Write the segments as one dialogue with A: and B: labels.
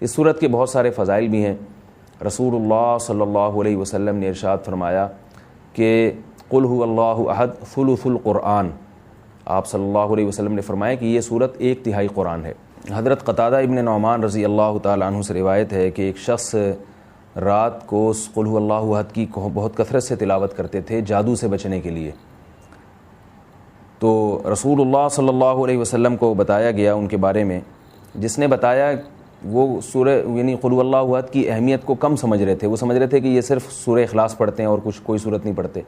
A: اس صورت کے بہت سارے فضائل بھی ہیں۔ رسول اللہ صلی اللہ علیہ وسلم نے ارشاد فرمایا کہ قل هو اللہ احد ثلث القرآن، آپ صلی اللہ علیہ وسلم نے فرمایا کہ یہ صورت 1/3 قرآن ہے۔ حضرت قتادہ ابن نعمان رضی اللہ تعالیٰ عنہ سے روایت ہے کہ ایک شخص رات کو قل هو اللہ احد کی بہت کثرت سے تلاوت کرتے تھے جادو سے بچنے کے لیے۔ تو رسول اللہ صلی اللہ علیہ وسلم کو بتایا گیا ان کے بارے میں، جس نے بتایا وہ سورہ یعنی قل هو اللہ احد کی اہمیت کو کم سمجھ رہے تھے، وہ سمجھ رہے تھے کہ یہ صرف سورہ اخلاص پڑھتے ہیں اور کوئی صورت نہیں پڑھتے۔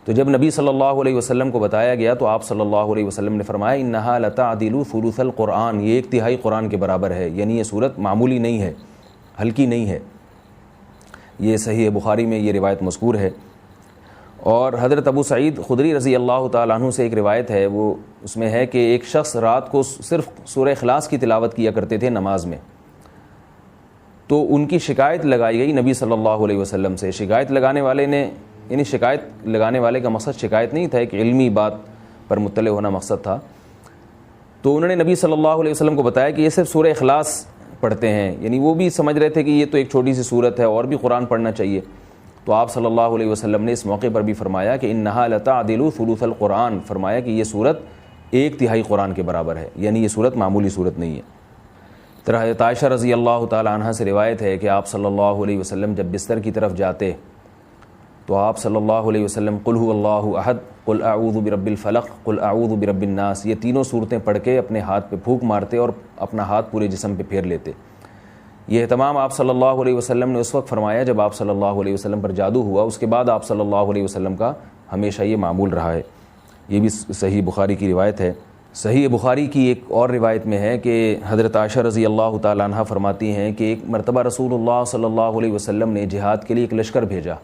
A: تو جب نبی صلی اللہ علیہ وسلم کو بتایا گیا تو آپ صلی اللہ علیہ وسلم نے فرمایا انہا لتعدل ثلث القرآن، یہ 1/3 قرآن کے برابر ہے، یعنی یہ صورت معمولی نہیں ہے، ہلکی نہیں ہے۔ یہ صحیح بخاری میں یہ روایت مذکور ہے۔ اور حضرت ابو سعید خدری رضی اللہ تعالیٰ عنہ سے ایک روایت ہے، وہ اس میں ہے کہ ایک شخص رات کو صرف سورہ اخلاص کی تلاوت کیا کرتے تھے نماز میں، تو ان کی شکایت لگائی گئی نبی صلی اللہ علیہ وسلم سے۔ شکایت لگانے والے نے یعنی شکایت لگانے والے کا مقصد شکایت نہیں تھا، ایک علمی بات پر مطلع ہونا مقصد تھا۔ تو انہوں نے نبی صلی اللہ علیہ وسلم کو بتایا کہ یہ صرف سورہ اخلاص پڑھتے ہیں، یعنی وہ بھی سمجھ رہے تھے کہ یہ تو ایک چھوٹی سی صورت ہے اور بھی قرآن پڑھنا چاہیے۔ تو آپ صلی اللہ علیہ وسلم نے اس موقع پر بھی فرمایا کہ انہا لتعدل ثلث القرآن، فرمایا کہ یہ صورت 1/3 قرآن کے برابر ہے، یعنی یہ صورت معمولی صورت نہیں ہے۔ طرح حضرت عائشہ رضی اللہ تعالی عنہ سے روایت ہے کہ آپ صلی اللہ علیہ وسلم جب بستر کی طرف جاتے تو آپ صلی اللہ علیہ وسلم قل هو اللہ احد، قل اعوذ برب الفلق، قل اعوذ برب الناس، یہ تینوں صورتیں پڑھ کے اپنے ہاتھ پہ پھونک مارتے اور اپنا ہاتھ پورے جسم پہ پھیر لیتے۔ یہ اہتمام آپ صلی اللہ علیہ وسلم نے اس وقت فرمایا جب آپ صلی اللہ علیہ وسلم پر جادو ہوا، اس کے بعد آپ صلی اللہ علیہ وسلم کا ہمیشہ یہ معمول رہا ہے۔ یہ بھی صحیح بخاری کی روایت ہے۔ صحیح بخاری کی ایک اور روایت میں ہے کہ حضرت عائشہ رضی اللہ تعالیٰ عنہ فرماتی ہیں کہ ایک مرتبہ رسول اللہ صلی اللہ علیہ وسلم نے جہاد کے لیے ایک لشکر بھیجا،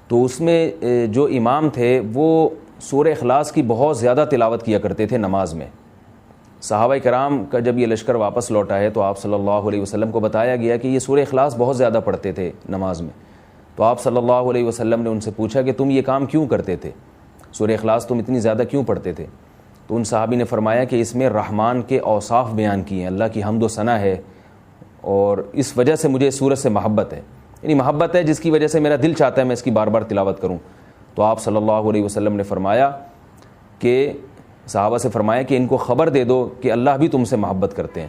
A: تو اس میں جو امام تھے وہ سورہ اخلاص کی بہت زیادہ تلاوت کیا کرتے تھے نماز میں۔ صحابہ کرام کا جب یہ لشکر واپس لوٹا ہے تو آپ صلی اللہ علیہ وسلم کو بتایا گیا کہ یہ سورہ اخلاص بہت زیادہ پڑھتے تھے نماز میں۔ تو آپ صلی اللہ علیہ وسلم نے ان سے پوچھا کہ تم یہ کام کیوں کرتے تھے، سورہ اخلاص تم اتنی زیادہ کیوں پڑھتے تھے؟ تو ان صحابی نے فرمایا کہ اس میں رحمان کے اوصاف بیان کیے ہیں، اللہ کی حمد و ثنا ہے، اور اس وجہ سے مجھے اس سورت سے محبت ہے، یعنی محبت ہے جس کی وجہ سے میرا دل چاہتا ہے میں اس کی بار بار تلاوت کروں۔ تو آپ صلی اللہ علیہ وسلم نے فرمایا کہ صحابہ سے فرمایا کہ ان کو خبر دے دو کہ اللہ بھی تم سے محبت کرتے ہیں۔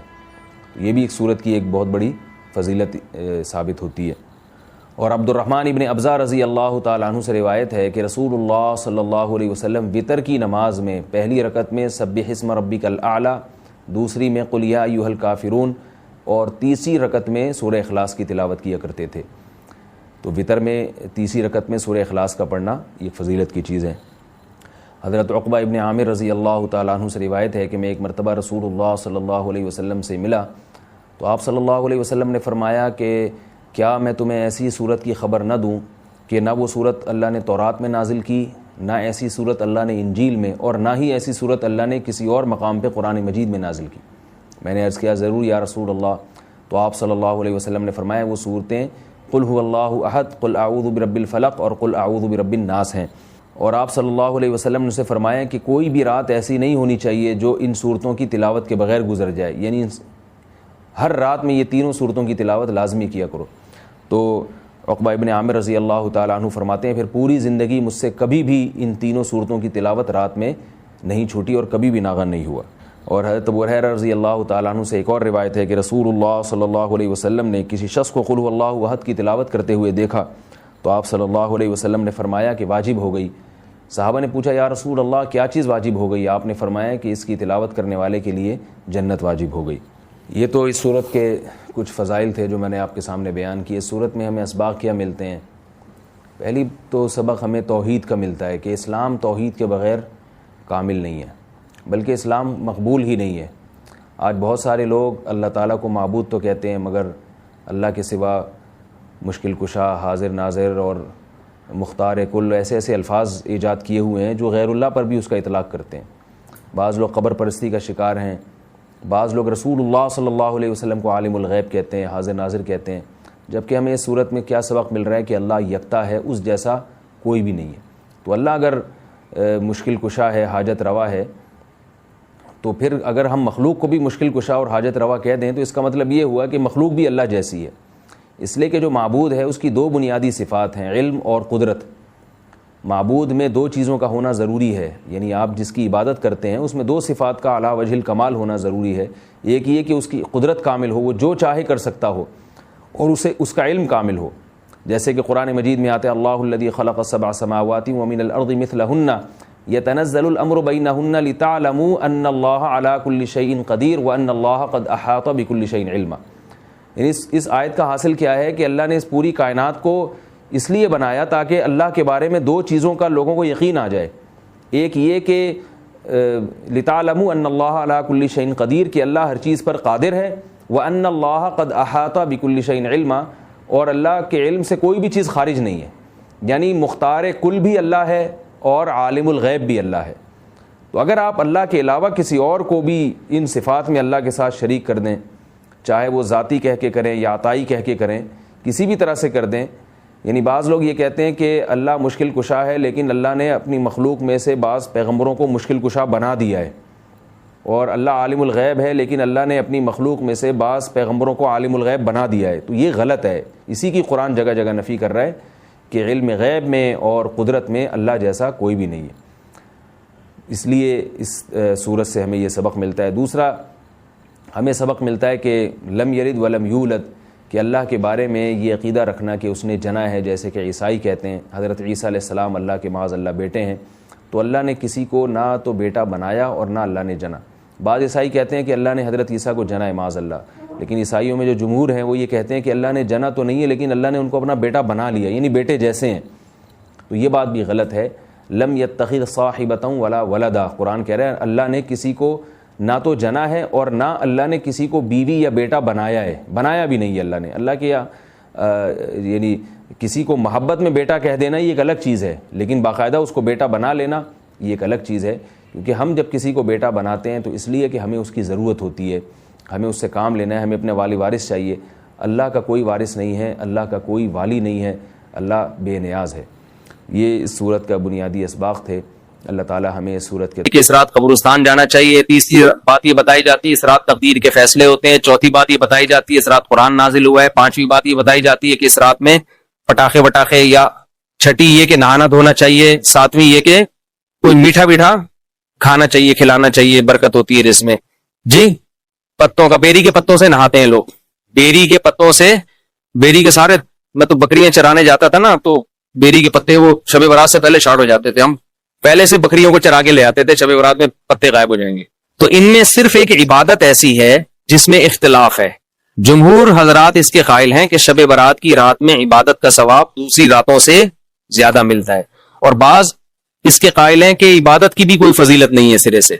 A: یہ بھی ایک سورت کی ایک بہت بڑی فضیلت ثابت ہوتی ہے۔ اور عبد الرحمن ابن ابزہ رضی اللہ تعالیٰ عنہ سے روایت ہے کہ رسول اللہ صلی اللہ علیہ وسلم وطر کی نماز میں پہلی رکعت میں سبح اسم ربک الاعلی، دوسری میں قل یا ایھا الکافرون، اور تیسری رکعت میں سورہ اخلاص کی تلاوت کیا کرتے تھے۔ تو وطر میں تیسری رکعت میں سورہ اخلاص کا پڑھنا یہ فضیلت کی چیز ہے۔ حضرت عقبہ ابن عامر رضی اللہ تعالیٰ عنہ سے روایت ہے کہ میں ایک مرتبہ رسول اللہ صلی اللہ علیہ وسلم سے ملا تو آپ صلی اللہ علیہ وسلم نے فرمایا کہ کیا میں تمہیں ایسی صورت کی خبر نہ دوں کہ نہ وہ صورت اللہ نے تورات میں نازل کی، نہ ایسی صورت اللہ نے انجیل میں، اور نہ ہی ایسی صورت اللہ نے کسی اور مقام پہ قرآن مجید میں نازل کی؟ میں نے عرض کیا ضرور یا رسول اللہ۔ تو آپ صلی اللہ علیہ وسلم نے فرمایا وہ صورتیں قل هو اللہ احد، قل اعوذ برب الفلق اور قل اعوذ برب الناس ہیں۔ اور آپ صلی اللہ علیہ وسلم نے اسے فرمایا کہ کوئی بھی رات ایسی نہیں ہونی چاہیے جو ان صورتوں کی تلاوت کے بغیر گزر جائے، یعنی ہر رات میں یہ تینوں صورتوں کی تلاوت لازمی کیا کرو۔ تو عقبہ ابن عامر رضی اللہ تعالیٰ عنہ فرماتے ہیں پھر پوری زندگی مجھ سے کبھی بھی ان تینوں صورتوں کی تلاوت رات میں نہیں چھوٹی اور کبھی بھی ناغن نہیں ہوا۔ اور حضرت ابو ہریرہ رضی اللہ تعالیٰ عنہ سے ایک اور روایت ہے کہ رسول اللہ صلی اللہ علیہ وسلم نے کسی شخص کو قل هو اللہ احد کی تلاوت کرتے ہوئے دیکھا تو آپ صلی اللہ علیہ وسلم نے فرمایا کہ واجب ہو گئی۔ صحابہ نے پوچھا یا رسول اللہ کیا چیز واجب ہو گئی؟ آپ نے فرمایا کہ اس کی تلاوت کرنے والے کے لیے جنت واجب ہو گئی۔ یہ تو اس صورت کے کچھ فضائل تھے جو میں نے آپ کے سامنے بیان کیے۔ اس صورت میں ہمیں اسباق کیا ملتے ہیں؟ پہلی تو سبق ہمیں توحید کا ملتا ہے کہ اسلام توحید کے بغیر کامل نہیں ہے، بلکہ اسلام مقبول ہی نہیں ہے۔ آج بہت سارے لوگ اللہ تعالیٰ کو معبود تو کہتے ہیں مگر اللہ کے سوا مشکل کشا، حاضر ناظر اور مختار کل ایسے ایسے الفاظ ایجاد کیے ہوئے ہیں جو غیر اللہ پر بھی اس کا اطلاق کرتے ہیں۔ بعض لوگ قبر پرستی کا شکار ہیں، بعض لوگ رسول اللہ صلی اللہ علیہ وسلم کو عالم الغیب کہتے ہیں، حاضر ناظر کہتے ہیں، جبکہ ہمیں اس صورت میں کیا سبق مل رہا ہے کہ اللہ یکتا ہے، اس جیسا کوئی بھی نہیں ہے۔ تو اللہ اگر مشکل کشا ہے، حاجت روا ہے تو پھر اگر ہم مخلوق کو بھی مشکل کشا اور حاجت روا کہہ دیں تو اس کا مطلب یہ ہوا کہ مخلوق بھی اللہ جیسی ہے. اس لیے کہ جو معبود ہے اس کی دو بنیادی صفات ہیں, علم اور قدرت. معبود میں دو چیزوں کا ہونا ضروری ہے, یعنی آپ جس کی عبادت کرتے ہیں اس میں دو صفات کا اعلیٰ وجہ الکمال ہونا ضروری ہے. ایک یہ کہ اس کی قدرت کامل ہو, وہ جو چاہے کر سکتا ہو, اور اس کا علم کامل ہو. جیسے کہ قرآن مجید میں آتے ہیں اللہ الذی خلق السبع سماوات ومن الارض مثلہن یتنزل الامر بینہن لتعلموا ان اللہ علی کل شیء قدیر وان اللہ قد احاط بکل شیء علما. یعنی اس آیت کا حاصل کیا ہے کہ اللہ نے اس پوری کائنات کو اس لیے بنایا تاکہ اللہ کے بارے میں دو چیزوں کا لوگوں کو یقین آ جائے. ایک یہ کہ لتعلموا ان اللہ علی کل شیء قدیر, کہ اللہ ہر چیز پر قادر ہے, وان اللہ قد احاط بکل شیء علما, اور اللہ کے علم سے کوئی بھی چیز خارج نہیں ہے. یعنی مختار کل بھی اللہ ہے اور عالم الغیب بھی اللہ ہے. تو اگر آپ اللہ کے علاوہ کسی اور کو بھی ان صفات میں اللہ کے ساتھ شریک کر دیں, چاہے وہ ذاتی کہہ کے کریں یا عطائی کہہ کے کریں, کسی بھی طرح سے کر دیں. یعنی بعض لوگ یہ کہتے ہیں کہ اللہ مشکل کشا ہے, لیکن اللہ نے اپنی مخلوق میں سے بعض پیغمبروں کو مشکل کشا بنا دیا ہے, اور اللہ عالم الغیب ہے لیکن اللہ نے اپنی مخلوق میں سے بعض پیغمبروں کو عالم الغیب بنا دیا ہے. تو یہ غلط ہے. اسی کی قرآن جگہ جگہ نفی کر رہا ہے کہ علم غیب میں اور قدرت میں اللہ جیسا کوئی بھی نہیں ہے. اس لیے اس صورت سے ہمیں یہ سبق ملتا ہے. دوسرا ہمیں سبق ملتا ہے کہ لم یلد ولم یولد, کہ اللہ کے بارے میں یہ عقیدہ رکھنا کہ اس نے جنا ہے, جیسے کہ عیسائی کہتے ہیں حضرت عیسیٰ علیہ السلام اللہ کے معاذ اللہ بیٹے ہیں. تو اللہ نے کسی کو نہ تو بیٹا بنایا اور نہ اللہ نے جنا. بعض عیسائی کہتے ہیں کہ اللہ نے حضرت عیسیٰ کو جنا ہے معاذ اللہ, لیکن عیسائیوں میں جو جمہور ہیں وہ یہ کہتے ہیں کہ اللہ نے جنا تو نہیں ہے لیکن اللہ نے ان کو اپنا بیٹا بنا لیا, یعنی بیٹے جیسے ہیں. تو یہ بات بھی غلط ہے. لم یتخذ صاحبۃ ولا ولدا, قرآن کہہ رہا ہے اللہ نے کسی کو نہ تو جنا ہے اور نہ اللہ نے کسی کو بیوی یا بیٹا بنایا ہے, بنایا بھی نہیں ہے اللہ نے. اللہ کے یعنی کسی کو محبت میں بیٹا کہہ دینا یہ ایک الگ چیز ہے, لیکن باقاعدہ اس کو بیٹا بنا لینا یہ ایک الگ چیز ہے. کیونکہ ہم جب کسی کو بیٹا بناتے ہیں تو اس لیے کہ ہمیں اس کی ضرورت ہوتی ہے, ہمیں اس سے کام لینا ہے, ہمیں اپنے والی وارث چاہیے. اللہ کا کوئی وارث نہیں ہے, اللہ کا کوئی والی نہیں ہے, اللہ بے نیاز ہے. یہ اس صورت کا بنیادی اسباق تھے. اللہ تعالیٰ ہمیں اس صورت کے
B: اس رات قبرستان جانا چاہیے. تیسری بات یہ بتائی جاتی ہے اس رات تقدیر کے فیصلے ہوتے ہیں. چوتھی بات یہ بتائی جاتی ہے اس رات قرآن نازل ہوا ہے. پانچویں بات یہ بتائی جاتی ہے کہ اس رات میں پٹاخے وٹاخے, یا چھٹی یہ کہ نہانا دھونا چاہیے. ساتویں یہ کہ کوئی میٹھا میٹھا کھانا چاہیے, کھلانا چاہیے, برکت ہوتی ہے اس میں. جی پتوں کا, بیری کے پتوں سے نہاتے ہیں لوگ. بیری کے پتوں سے, بیری کے سارے, میں تو بکریاں چرانے جاتا تھا نا, تو بیری کے پتے وہ شب برات سے پہلے شارٹ ہو جاتے تھے. ہم پہلے سے بکریوں کو چرا کے لے آتے تھے, شب برات میں پتے غائب ہو جائیں گے. تو ان میں صرف ایک عبادت ایسی ہے جس میں اختلاف ہے. جمہور حضرات اس کے قائل ہیں کہ شب برات کی رات میں عبادت کا ثواب دوسری راتوں سے زیادہ ملتا ہے, اور بعض اس کے قائل ہیں کہ عبادت کی بھی کوئی فضیلت نہیں ہے سرے سے.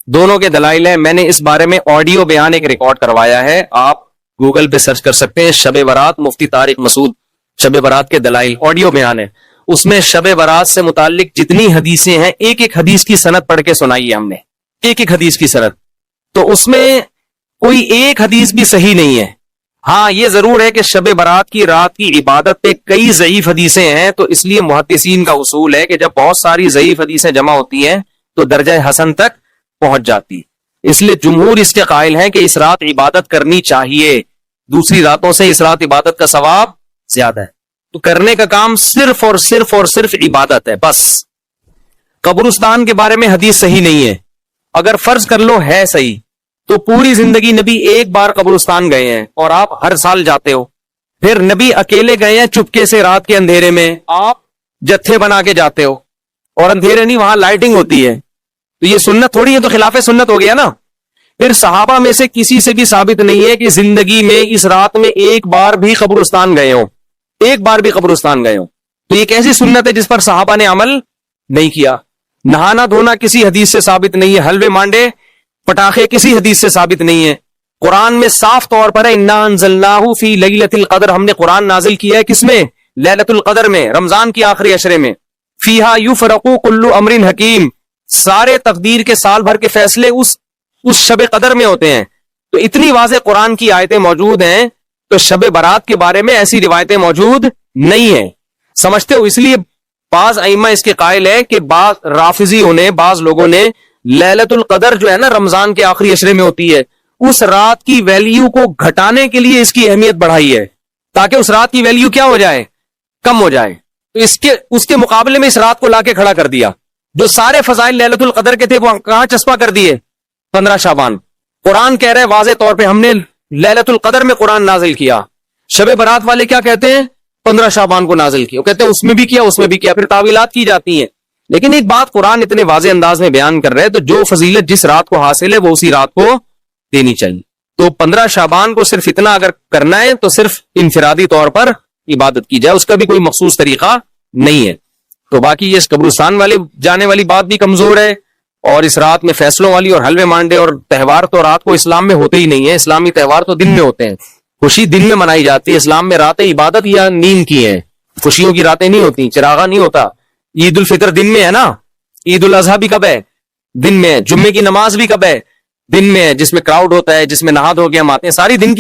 B: دونوں کے دلائل ہیں. میں نے اس بارے میں آڈیو بیان ایک ریکارڈ کروایا ہے, آپ گوگل پہ سرچ کر سکتے ہیں. شب برات مفتی طارق مسعود, شب برات کے دلائل, آڈیو بیان ہے. اس میں شب برات سے متعلق جتنی حدیثیں ہیں ایک ایک حدیث کی سند پڑھ کے سنائی ہے ہم نے, ایک ایک حدیث کی سند. تو اس میں کوئی ایک حدیث بھی صحیح نہیں ہے. ہاں یہ ضرور ہے کہ شب برات کی رات کی عبادت پہ کئی ضعیف حدیثیں ہیں, تو اس لیے محدثین کا اصول ہے کہ جب بہت ساری ضعیف حدیثیں جمع ہوتی ہیں تو درجہ حسن تک پہنچ جاتی. اس لیے جمہور اس کے قائل ہیں کہ اس رات عبادت کرنی چاہیے, دوسری راتوں سے اس رات عبادت کا ثواب زیادہ ہے. تو کرنے کا کام صرف اور صرف اور صرف عبادت ہے بس. قبرستان کے بارے میں حدیث صحیح نہیں ہے. اگر فرض کر لو ہے صحیح, تو پوری زندگی نبی ایک بار قبرستان گئے ہیں اور آپ ہر سال جاتے ہو. پھر نبی اکیلے گئے ہیں چپکے سے رات کے اندھیرے میں, آپ جتھے بنا کے جاتے ہو, اور اندھیرے نہیں وہاں لائٹنگ ہوتی ہے. تو یہ سنت تھوڑی ہے, تو خلاف سنت ہو گیا نا. پھر صحابہ میں سے کسی سے بھی ثابت نہیں ہے کہ زندگی میں اس رات میں ایک بار بھی قبرستان گئے ہوں, ایک بار بھی قبرستان گئے ہوں. تو یہ کیسی سنت ہے جس پر صحابہ نے عمل نہیں کیا. نہانا دھونا کسی حدیث سے ثابت نہیں ہے, حلوے مانڈے پٹاخے کسی حدیث سے ثابت نہیں ہے. قرآن میں صاف طور پر ہے انا انزلناہ فی لیلۃ القدر, ہم نے قرآن نازل کیا ہے کس میں؟ لیلۃ القدر میں, رمضان کی آخری عشرے میں. فیہا یفرق کل امر حکیم, سارے تقدیر کے سال بھر کے فیصلے اس شب قدر میں ہوتے ہیں. تو اتنی واضح قرآن کی آیتیں موجود ہیں, تو شب برات کے بارے میں ایسی روایتیں موجود نہیں ہیں. سمجھتے ہو؟ اس لیے بعض ائمہ اس کے قائل ہے کہ بعض رافضیوں نے, بعض لوگوں نے لیلۃ القدر جو ہے نا رمضان کے آخری عشرے میں ہوتی ہے, اس رات کی ویلیو کو گھٹانے کے لیے اس کی اہمیت بڑھائی ہے, تاکہ اس رات کی ویلیو کیا ہو جائے, کم ہو جائے. تو اس کے مقابلے میں اس رات کو لا کے کھڑا کر دیا. جو سارے فضائل لیلۃ القدر کے تھے وہ کہاں چسپا کر دیے, 15 شعبان. قرآن کہہ رہے ہیں واضح طور پہ ہم نے لیلۃ القدر میں قرآن نازل کیا. شب برات والے کیا کہتے ہیں, 15 شعبان کو نازل کیا. وہ کہتے ہیں اس میں بھی کیا, اس میں بھی کیا, پھر تعویلات کی جاتی ہیں. لیکن ایک بات قرآن اتنے واضح انداز میں بیان کر رہے ہیں, تو جو فضیلت جس رات کو حاصل ہے وہ اسی رات کو دینی چاہیے. تو 15 شعبان کو صرف اتنا اگر کرنا ہے تو صرف انفرادی طور پر عبادت کی جائے, اس کا بھی کوئی مخصوص طریقہ نہیں ہے. تو باقی یہ قبرستان والے جانے والی بات بھی کمزور ہے, اور اس رات میں فیصلوں والی اور حلوے مانڈے اور تہوار تو رات کو اسلام میں ہوتے ہی نہیں ہے. اسلامی تہوار تو دن میں ہوتے ہیں, خوشی دن میں منائی جاتی ہے. اسلام میں راتیں عبادت یا نیند کی ہیں, خوشیوں کی راتیں نہیں ہوتی, چراغا نہیں ہوتا. عید الفطر دن میں ہے نا, عید الاضحیٰ بھی کب ہے, دن میں. جمعے کی نماز بھی کب ہے, دن میں, جس میں کراؤڈ ہوتا ہے, جس میں نہا دھو کے ہم آتے ہیں. ساری دن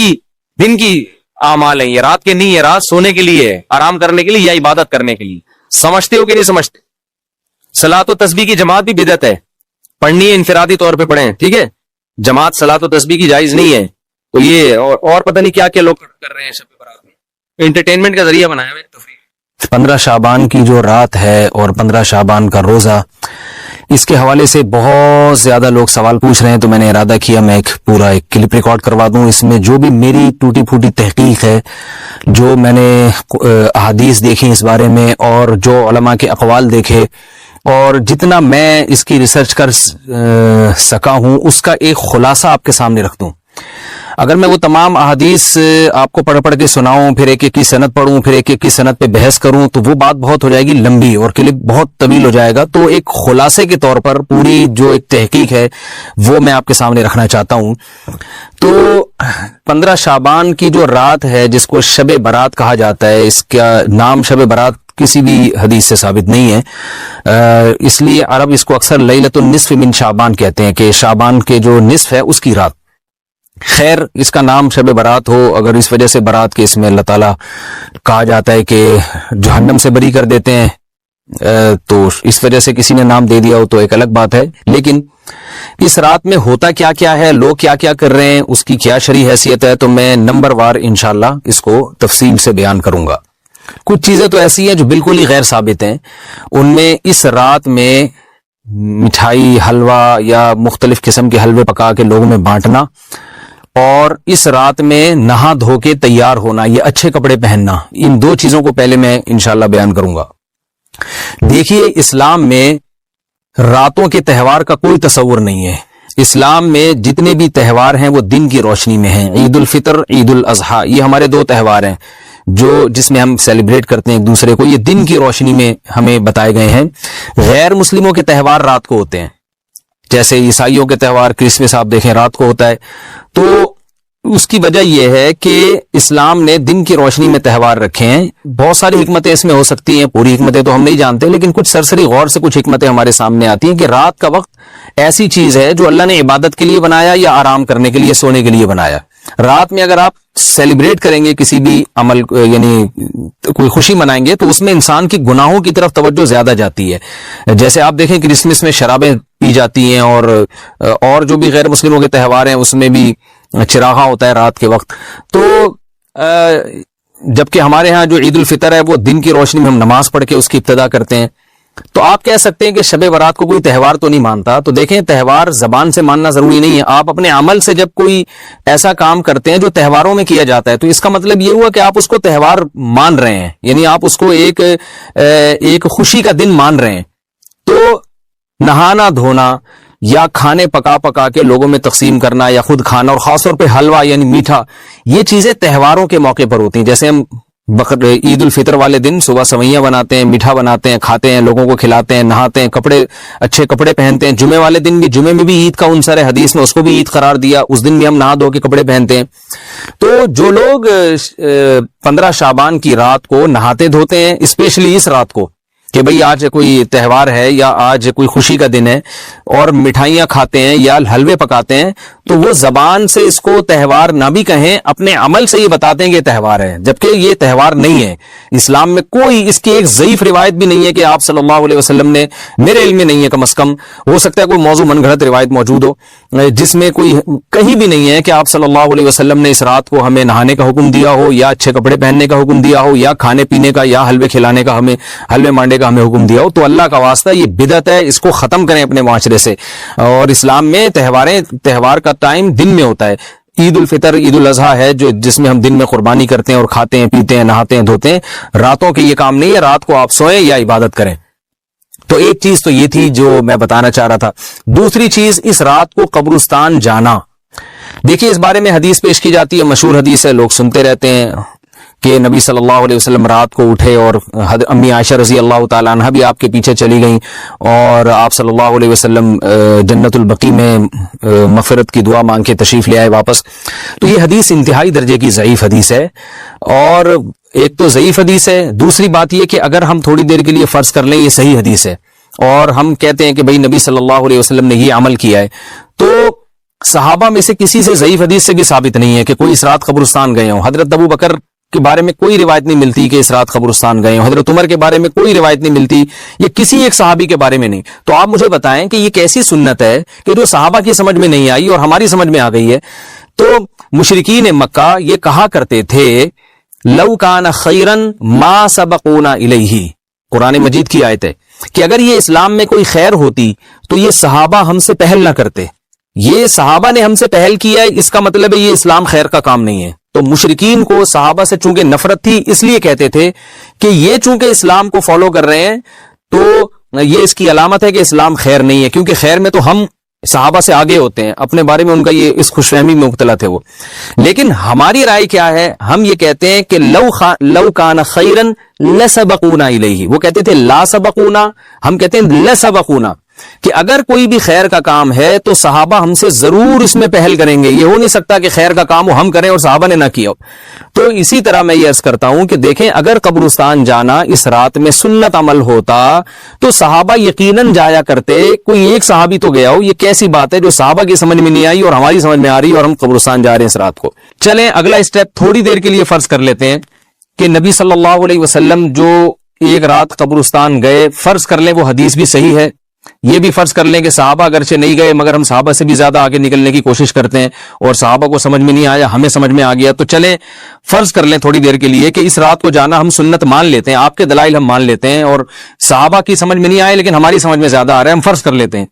B: کی اعمال ہیں, یہ رات کے نہیں ہے. رات سونے کے لیے ہے, آرام کرنے کے لیے یا عبادت کرنے کے لیے. سمجھتے ہو کہ نہیں سمجھتے؟ صلاۃ و تسبیح کی جماعت بھی بدعت ہے, پڑھنی ہے انفرادی طور پہ پڑھیں, ٹھیک ہے. جماعت صلاۃ و تسبیح کی جائز نہیں ہے. تو یہ اور پتہ نہیں کیا کیا لوگ کر رہے ہیں شب برات میں, انٹرٹینمنٹ کا ذریعہ بنایا ہے, تفریح.
C: 15 شعبان کی جو رات ہے اور 15 شعبان کا روزہ, اس کے حوالے سے بہت زیادہ لوگ سوال پوچھ رہے ہیں. تو میں نے ارادہ کیا میں ایک کلپ ریکارڈ کروا دوں. اس میں جو بھی میری ٹوٹی پھوٹی تحقیق ہے, جو میں نے احادیث دیکھی اس بارے میں, اور جو علماء کے اقوال دیکھے, اور جتنا میں اس کی ریسرچ کر سکا ہوں, اس کا ایک خلاصہ آپ کے سامنے رکھ دوں. اگر میں وہ تمام احادیث آپ کو پڑھ کے سناؤں, پھر ایک ایک کی سند پڑھوں, پھر ایک ایک کی سند پہ بحث کروں, تو وہ بات بہت ہو جائے گی لمبی, اور کلپ بہت طویل ہو جائے گا. تو ایک خلاصے کے طور پر پوری جو ایک تحقیق ہے وہ میں آپ کے سامنے رکھنا چاہتا ہوں. تو 15 شعبان کی جو رات ہے جس کو شب برات کہا جاتا ہے, اس کا نام شب برات کسی بھی حدیث سے ثابت نہیں ہے, اس لیے عرب اس کو اکثر لیلۃ النصف من شعبان کہتے ہیں, کہ شعبان کے جو نصف ہے اس کی رات. خیر, اس کا نام شب برات ہو اگر اس وجہ سے برات کے اس میں اللہ تعالیٰ کہا جاتا ہے کہ جہنم سے بری کر دیتے ہیں, تو اس وجہ سے کسی نے نام دے دیا ہو تو ایک الگ بات ہے. لیکن اس رات میں ہوتا کیا کیا ہے, لوگ کیا کیا کر رہے ہیں, اس کی کیا شرعی حیثیت ہے, تو میں نمبر وار انشاءاللہ اس کو تفصیل سے بیان کروں گا. کچھ چیزیں تو ایسی ہیں جو بالکل ہی غیر ثابت ہیں. ان میں اس رات میں مٹھائی, حلوہ یا مختلف قسم کے حلوے پکا کے لوگوں میں بانٹنا, اور اس رات میں نہا دھو کے تیار ہونا, یہ اچھے کپڑے پہننا, ان دو چیزوں کو پہلے میں انشاءاللہ بیان کروں گا. دیکھیے, اسلام میں راتوں کے تہوار کا کوئی تصور نہیں ہے. اسلام میں جتنے بھی تہوار ہیں وہ دن کی روشنی میں ہیں. عید الفطر, عید الاضحیٰ, یہ ہمارے دو تہوار ہیں جس میں ہم سیلیبریٹ کرتے ہیں ایک دوسرے کو, یہ دن کی روشنی میں ہمیں بتائے گئے ہیں. غیر مسلموں کے تہوار رات کو ہوتے ہیں, جیسے عیسائیوں کے تہوار کرسمس آپ دیکھیں رات کو ہوتا ہے. تو اس کی وجہ یہ ہے کہ اسلام نے دن کی روشنی میں تہوار رکھے ہیں. بہت ساری حکمتیں اس میں ہو سکتی ہیں, پوری حکمتیں تو ہم نہیں جانتے, لیکن کچھ سرسری غور سے کچھ حکمتیں ہمارے سامنے آتی ہیں کہ رات کا وقت ایسی چیز ہے جو اللہ نے عبادت کے لیے بنایا یا آرام کرنے کے لیے, سونے کے لیے بنایا. رات میں اگر آپ سیلیبریٹ کریں گے کسی بھی عمل, یعنی کوئی خوشی منائیں گے, تو اس میں انسان کی گناہوں کی طرف توجہ زیادہ جاتی ہے. جیسے آپ دیکھیں کرسمس میں شرابیں پی جاتی ہیں, اور جو بھی غیر مسلموں کے تہوار ہیں اس میں بھی چراغا ہوتا ہے رات کے وقت. تو جبکہ ہمارے ہاں جو عید الفطر ہے وہ دن کی روشنی میں ہم نماز پڑھ کے اس کی ابتدا کرتے ہیں. تو آپ کہہ سکتے ہیں کہ شب برات کو کوئی تہوار تو نہیں مانتا. تو دیکھیں, تہوار زبان سے ماننا ضروری نہیں ہے. آپ اپنے عمل سے جب کوئی ایسا کام کرتے ہیں جو تہواروں میں کیا جاتا ہے, تو اس کا مطلب یہ ہوا کہ آپ اس کو تہوار مان رہے ہیں, یعنی آپ اس کو ایک خوشی کا دن مان رہے ہیں. تو نہانا دھونا یا کھانے پکا کے لوگوں میں تقسیم کرنا یا خود کھانا, اور خاص طور پہ حلوہ یعنی میٹھا, یہ چیزیں تہواروں کے موقع پر ہوتی ہیں. جیسے ہم عید الفطر والے دن صبح سوئیاں بناتے ہیں, میٹھا بناتے ہیں, کھاتے ہیں, لوگوں کو کھلاتے ہیں, نہاتے ہیں, اچھے کپڑے پہنتے ہیں. جمعے والے دن بھی, جمعے میں بھی عید کا عنصر ہے, حدیث میں اس کو بھی عید قرار دیا, اس دن بھی ہم نہا دھو کے کپڑے پہنتے ہیں. تو جو لوگ 15 شعبان کی رات کو نہاتے دھوتے ہیں, اسپیشلی اس رات کو, کہ بھئی آج کوئی تہوار ہے یا آج کوئی خوشی کا دن ہے اور مٹھائیاں کھاتے ہیں یا حلوے پکاتے ہیں، تو وہ زبان سے اس کو تہوار نہ بھی کہیں، اپنے عمل سے یہ بتاتے ہیں کہ یہ تہوار ہے، جبکہ یہ تہوار نہیں ہے۔ اسلام میں کوئی اس کی ایک ضعیف روایت بھی نہیں ہے کہ آپ صلی اللہ علیہ وسلم نے، میرے علم میں نہیں ہے کم از کم، ہو سکتا ہے کوئی موضوع من گھڑت روایت موجود ہو جس میں کوئی کہیں بھی نہیں ہے کہ آپ صلی اللہ علیہ وسلم نے اس رات کو ہمیں نہانے کا حکم دیا ہو یا اچھے کپڑے پہننے کا حکم دیا ہو یا کھانے پینے کا یا حلوے کھلانے کا، ہمیں حلوے مانڈے کا ہمیں حکم دیا ہو۔ تو اللہ کا واسطہ یہ بدعت ہے، اس کو ختم کریں اپنے معاشرے سے۔ اور اسلام میں تہوار کا ٹائم دن میں ہوتا ہے۔ عید الفطر، عید الاضحیٰ ہے جس میں ہم دن میں قربانی کرتے ہیں اور کھاتے ہیں پیتے ہیں نہاتے ہیں دھوتے ہیں، راتوں کے یہ کام نہیں ہے، رات کو آپ سوئیں یا عبادت کریں۔ تو ایک چیز تو یہ تھی جو میں بتانا چاہ رہا تھا۔ دوسری چیز، اس رات کو قبرستان جانا، دیکھیے اس بارے میں حدیث پیش کی جاتی ہے، مشہور حدیث ہے، لوگ سنتے رہتے ہیں کہ نبی صلی اللہ علیہ وسلم رات کو اٹھے اور امی عائشہ رضی اللہ تعالیٰ عنہ بھی آپ کے پیچھے چلی گئیں اور آپ صلی اللہ علیہ وسلم جنت البقیع میں مغفرت کی دعا مانگ کے تشریف لے آئے واپس۔ تو یہ حدیث انتہائی درجے کی ضعیف حدیث ہے، اور ایک تو ضعیف حدیث ہے، دوسری بات یہ کہ اگر ہم تھوڑی دیر کے لیے فرض کر لیں یہ صحیح حدیث ہے اور ہم کہتے ہیں کہ بھئی نبی صلی اللہ علیہ وسلم نے یہ عمل کیا ہے، تو صحابہ میں سے کسی سے ضعیف حدیث سے بھی ثابت نہیں ہے کہ کوئی اس رات قبرستان گئے ہوں۔ حضرت ابو بکر کے بارے میں کوئی روایت نہیں ملتی کہ اس رات قبرستان گئے ہوں، حضرت عمر کے بارے میں کوئی روایت نہیں ملتی، یہ کسی ایک صحابی کے بارے میں نہیں۔ تو آپ مجھے بتائیں کہ یہ کیسی سنت ہے کہ جو صحابہ کی سمجھ میں نہیں آئی اور ہماری سمجھ میں آ گئی ہے؟ تو مشرکین مکہ یہ کہا کرتے تھے لو کان خیرن ما سبقونا الیہ، قرآن مجید کی آیت ہے کہ اگر یہ اسلام میں کوئی خیر ہوتی تو یہ صحابہ ہم سے پہل نہ کرتے، یہ صحابہ نے ہم سے پہل کیا ہے، اس کا مطلب ہے یہ اسلام خیر کا کام نہیں ہے۔ تو مشرکین کو صحابہ سے چونکہ نفرت تھی، اس لیے کہتے تھے کہ یہ چونکہ اسلام کو فالو کر رہے ہیں تو یہ اس کی علامت ہے کہ اسلام خیر نہیں ہے، کیونکہ خیر میں تو ہم صحابہ سے آگے ہوتے ہیں، اپنے بارے میں ان کا یہ اس خوش فہمی میں مبتلا تھے وہ۔ لیکن ہماری رائے کیا ہے؟ ہم یہ کہتے ہیں کہ لو کان خیرن لسبقونا الیہ، وہ کہتے تھے لا سبقونا، ہم کہتے ہیں لسبقونا، کہ اگر کوئی بھی خیر کا کام ہے تو صحابہ ہم سے ضرور اس میں پہل کریں گے، یہ ہو نہیں سکتا کہ خیر کا کام وہ ہم کریں اور صحابہ نے نہ کیا ہو۔ تو اسی طرح میں یہ عرض کرتا ہوں کہ دیکھیں اگر قبرستان جانا اس رات میں سنت عمل ہوتا تو صحابہ یقیناً جایا کرتے، کوئی ایک صحابی تو گیا ہو، یہ کیسی بات ہے جو صحابہ کی سمجھ میں نہیں آئی اور ہماری سمجھ میں آ رہی اور ہم قبرستان جا رہے ہیں اس رات کو۔ چلیں اگلا اسٹیپ تھوڑی دیر کے لیے فرض کر لیتے ہیں کہ نبی صلی اللہ علیہ وسلم جو ایک رات قبرستان گئے، فرض کر لیں وہ حدیث بھی صحیح ہے، یہ بھی فرض کر لیں کہ صحابہ اگرچہ نہیں گئے مگر ہم صحابہ سے بھی زیادہ آگے نکلنے کی کوشش کرتے ہیں اور صحابہ کو سمجھ میں نہیں آیا، ہمیں سمجھ میں آ گیا، تو چلیں فرض کر لیں تھوڑی دیر کے لیے کہ اس رات کو جانا ہم سنت مان لیتے ہیں، آپ کے دلائل ہم مان لیتے ہیں اور صحابہ کی سمجھ میں نہیں آئے لیکن ہماری سمجھ میں زیادہ آ رہا ہے، ہم فرض کر لیتے ہیں،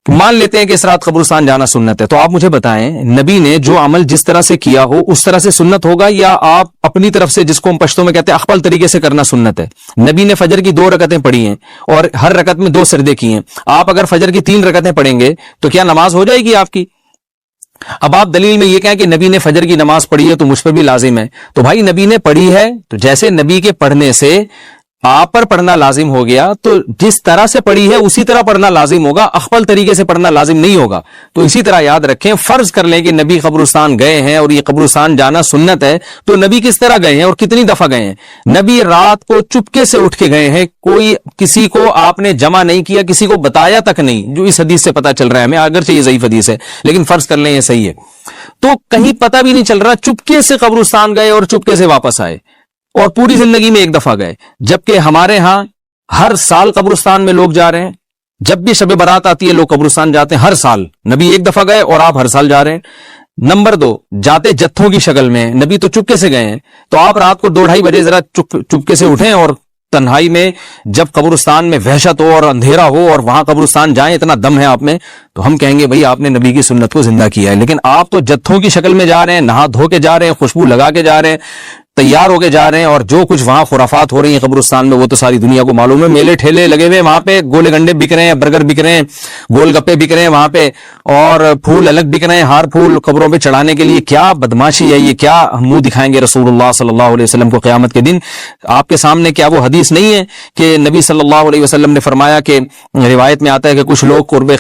C: مان لیتے ہیں کہ اس رات قبرستان جانا سنت ہے۔ تو آپ مجھے بتائیں نبی نے جو عمل جس طرح سے کیا ہو اس طرح سے سنت ہوگا یا آپ اپنی طرف سے جس کو ہم پشتوں میں کہتے ہیں اخپل طریقے سے کرنا سنت ہے؟ نبی نے فجر کی 2 رکعتیں پڑھی ہیں اور ہر رکعت میں 2 سجدے کیے ہیں، آپ اگر فجر کی 3 رکعتیں پڑھیں گے تو کیا نماز ہو جائے گی آپ کی؟ اب آپ دلیل میں یہ کہیں کہ نبی نے فجر کی نماز پڑھی ہے تو مجھ پر بھی لازم ہے، تو بھائی نبی نے پڑھی ہے تو جیسے نبی کے پڑھنے سے آپ پر پڑھنا لازم ہو گیا تو جس طرح سے پڑھی ہے اسی طرح پڑھنا لازم ہوگا، اخپل طریقے سے پڑھنا لازم نہیں ہوگا۔ تو اسی طرح یاد رکھیں، فرض کر لیں کہ نبی قبرستان گئے ہیں اور یہ قبرستان جانا سنت ہے، تو نبی کس طرح گئے ہیں اور کتنی دفعہ گئے ہیں؟ نبی رات کو چپکے سے اٹھ کے گئے ہیں، کوئی کسی کو آپ نے جمع نہیں کیا، کسی کو بتایا تک نہیں، جو اس حدیث سے پتا چل رہا ہے ہمیں، اگرچہ یہ ضعیف حدیث ہے لیکن فرض کر لیں یہ صحیح ہے، تو کہیں پتہ بھی نہیں چل رہا، چپکے سے قبرستان گئے اور چپکے سے واپس آئے اور پوری زندگی میں ایک دفعہ گئے، جبکہ ہمارے ہاں ہر سال قبرستان میں لوگ جا رہے ہیں، جب بھی شب برات آتی ہے لوگ قبرستان جاتے ہیں، ہر سال نبی ایک دفعہ گئے اور آپ ہر سال جا رہے ہیں۔ نمبر 2، جاتے جتھوں کی شکل میں، نبی تو چپکے سے گئے ہیں، تو آپ رات کو 2-2:30 بجے ذرا چپکے سے اٹھیں اور تنہائی میں جب قبرستان میں وحشت ہو اور اندھیرا ہو اور وہاں قبرستان جائیں، اتنا دم ہے آپ میں، تو ہم کہیں گے بھئی آپ نے نبی کی سنت کو زندہ کیا ہے۔ لیکن آپ تو جتھوں کی شکل میں جا رہے ہیں، نہا دھو کے جا رہے ہیں، خوشبو لگا کے جا رہے ہیں، تیار ہو کے جا رہے ہیں، اور جو کچھ وہاں خرافات ہو رہی ہیں قبرستان میں وہ تو ساری دنیا کو معلوم ہے، میلے ٹھیلے لگے ہوئے وہاں پہ، گولے گنڈے بک رہے ہیں، برگر بک رہے ہیں، گول گپے بک رہے ہیں وہاں پہ، اور پھول الگ بک رہے ہیں، ہار پھول قبروں پہ چڑھانے کے لیے۔ کیا بدماشی ہے یہ، کیا منہ دکھائیں گے رسول اللہ صلی اللہ علیہ وسلم کو قیامت کے دن؟ آپ کے سامنے کیا وہ حدیث نہیں ہے کہ نبی صلی اللہ علیہ وسلم نے فرمایا کہ روایت میں آتا ہے کہ کچھ لوگ قرب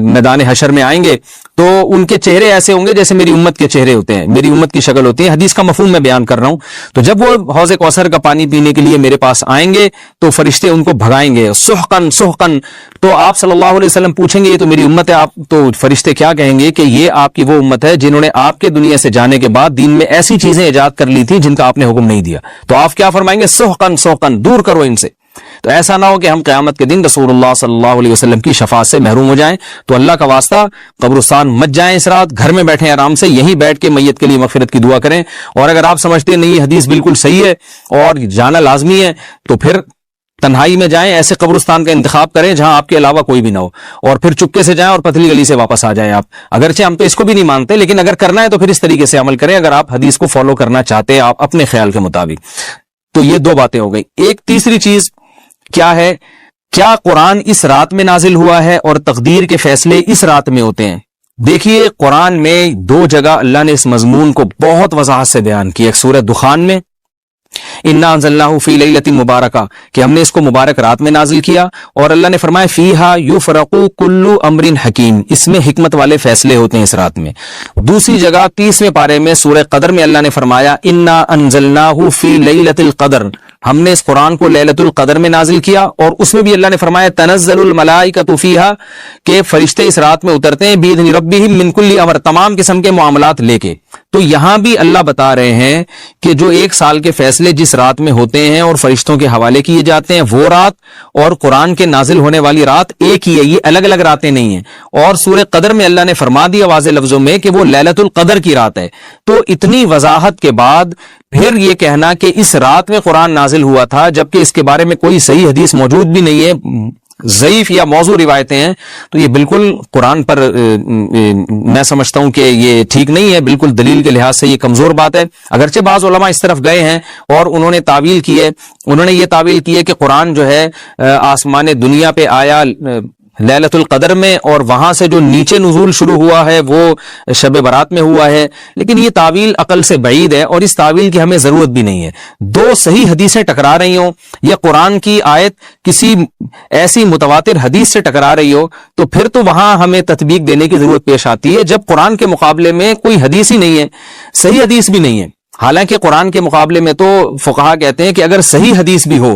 C: میدان حشر میں آئیں گے تو ان کے چہرے ایسے ہوں گے جیسے میری امت کے چہرے ہوتے ہیں، میری امت کی شکل ہوتی ہے۔ حدیث کا مفہوم میں بیان کر رہا ہوں تو جب وہ حوض کوثر کا پانی پینے کے لیے میرے پاس آئیں گے تو فرشتے ان کو بھگائیں گے، سحقن سحقن. تو آپ صلی اللہ علیہ وسلم پوچھیں گے یہ تو میری امت ہے، آپ تو فرشتے کیا کہیں گے کہ یہ آپ کی وہ امت ہے جنہوں نے آپ کے دنیا سے جانے کے بعد دین میں ایسی چیزیں ایجاد کر لی تھی جن کا آپ نے حکم نہیں دیا. تو آپ کیا فرمائیں گے؟ سحقن سحقن، دور کرو ان سے. تو ایسا نہ ہو کہ ہم قیامت کے دن رسول اللہ صلی اللہ علیہ وسلم کی شفاعت سے محروم ہو جائیں. تو اللہ کا واسطہ قبرستان مت جائیں اس رات، گھر میں بیٹھیں آرام سے، یہیں بیٹھ کے میت کے لیے مغفرت کی دعا کریں. اور اگر آپ سمجھتے ہیں نہیں یہ حدیث بالکل صحیح ہے اور جانا لازمی ہے تو پھر تنہائی میں جائیں، ایسے قبرستان کا انتخاب کریں جہاں آپ کے علاوہ کوئی بھی نہ ہو، اور پھر چپکے سے جائیں اور پتلی گلی سے واپس آ جائیں آپ. اگرچہ ہم تو اس کو بھی نہیں مانتے، لیکن اگر کرنا ہے تو پھر اس طریقے سے عمل کریں اگر آپ حدیث کو فالو کرنا چاہتے ہیں آپ اپنے خیال کے مطابق. تو یہ دو باتیں ہو گئی. ایک تیسری چیز کیا ہے؟ کیا قرآن اس رات میں نازل ہوا ہے اور تقدیر کے فیصلے اس رات میں ہوتے ہیں؟ دیکھیے قرآن میں دو جگہ اللہ نے اس مضمون کو بہت وضاحت سے بیان کیا. ایک سورہ دخان میں انا انزلناہ فی لیلۃ مبارکہ کہ ہم نے اس کو مبارک رات میں نازل کیا، اور اللہ نے فرمایا فیہا یفرق کل امر حکیم، اس میں حکمت والے فیصلے ہوتے ہیں اس رات میں. دوسری جگہ 30ویں پارے میں سورہ قدر میں اللہ نے فرمایا انا انزلناہ فی لیلۃ القدر، ہم نے اس قرآن کو لیلۃ القدر میں نازل کیا، اور اس میں بھی اللہ نے فرمایا تنزل الملائکۃ فیہا کہ فرشتے اس رات میں اترتے ہیں باذن ربہم من کل امر، تمام قسم کے معاملات لے کے. تو یہاں بھی اللہ بتا رہے ہیں کہ جو ایک سال کے فیصلے جس رات میں ہوتے ہیں اور فرشتوں کے حوالے کیے جاتے ہیں وہ رات اور قرآن کے نازل ہونے والی رات ایک ہی ہے، یہ الگ الگ راتیں نہیں ہیں. اور سورہ قدر میں اللہ نے فرما دیا واضح لفظوں میں کہ وہ لیلۃ القدر کی رات ہے. تو اتنی وضاحت کے بعد پھر یہ کہنا کہ اس رات میں قرآن نازل ہوا تھا جبکہ اس کے بارے میں کوئی صحیح حدیث موجود بھی نہیں ہے، ضعیف یا موضوع روایتیں ہیں، تو یہ بالکل قرآن پر میں سمجھتا ہوں کہ یہ ٹھیک نہیں ہے، بالکل دلیل کے لحاظ سے یہ کمزور بات ہے. اگرچہ بعض علماء اس طرف گئے ہیں اور انہوں نے تعویل کی ہے، انہوں نے یہ تعویل کی ہے کہ قرآن جو ہے آسمان دنیا پہ آیا لیلۃ القدر میں، اور وہاں سے جو نیچے نزول شروع ہوا ہے وہ شب برات میں ہوا ہے. لیکن یہ تعویل عقل سے بعید ہے اور اس تعویل کی ہمیں ضرورت بھی نہیں ہے. دو صحیح حدیثیں ٹکرا رہی ہوں یا قرآن کی آیت کسی ایسی متواتر حدیث سے ٹکرا رہی ہو تو پھر تو وہاں ہمیں تطبیق دینے کی ضرورت پیش آتی ہے. جب قرآن کے مقابلے میں کوئی حدیث ہی نہیں ہے، صحیح حدیث بھی نہیں ہے، حالانکہ قرآن کے مقابلے میں تو فقہا کہتے ہیں کہ اگر صحیح حدیث بھی ہو